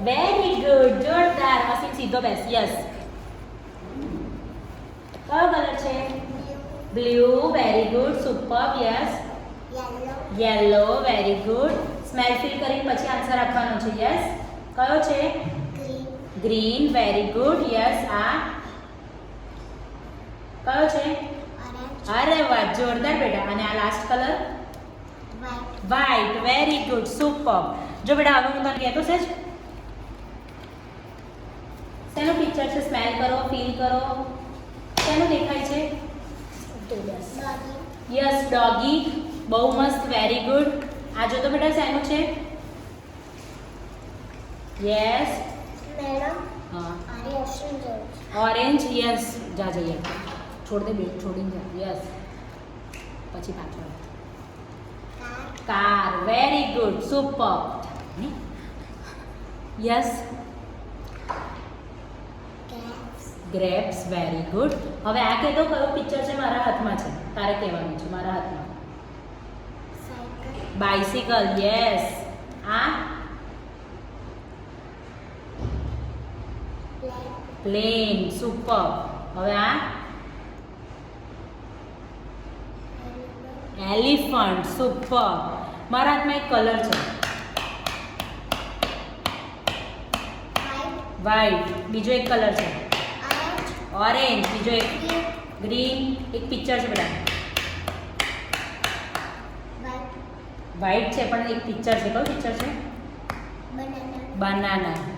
Very good, જોરદાર. અસીમ સીધો બેસ. યસ. કયો કલર છે? Blue. Very good, super. Yes. Yellow. Very good. Smell feel કરીને પછી આન્સર આપવાનો છે. યસ. કયો છે? ગ્રીન. Very good. યસ. આ કયો છે? અરે વાહ, જોરદાર બેટા. અને આ last colour? White. Very good, super. જો બેટા હવે હું તને કહેતો છે શેનો પિક્ચર છે? સ્મેલ કરો, ફીલ કરો. શેનું દેખાય છે? Yes, doggy. બહુ મસ્ત. Very good. આ જો તો બેટા શેનું છે? યસ. હા, ઓરેન્જ. યસ. જા જઈએ. છોડ દે બેટ, છોડીને જા. યસ. પછી પાછળ car. Very good, super. Yes. Grapes. Very good. હવે આ કહેતો કયો પિક્ચર છે મારા હાથમાં છે? તારે કહેવાનું છે મારા હાથમાં. બાઇસિકલ. યસ. આ પ્લેન. સુપર. હવે આ એલિફન્ટ. સુપર. મારા હાથમાં એક કલર છે. વ્હાઈટ. બીજો એક કલર છે. ઓરેન્જ. બીજો એક ગ્રીન. એક પિક્ચર છે બેટા. વ્હાઈટ છે પણ એક પિક્ચર છે. કયું પિક્ચર છે? બનાના.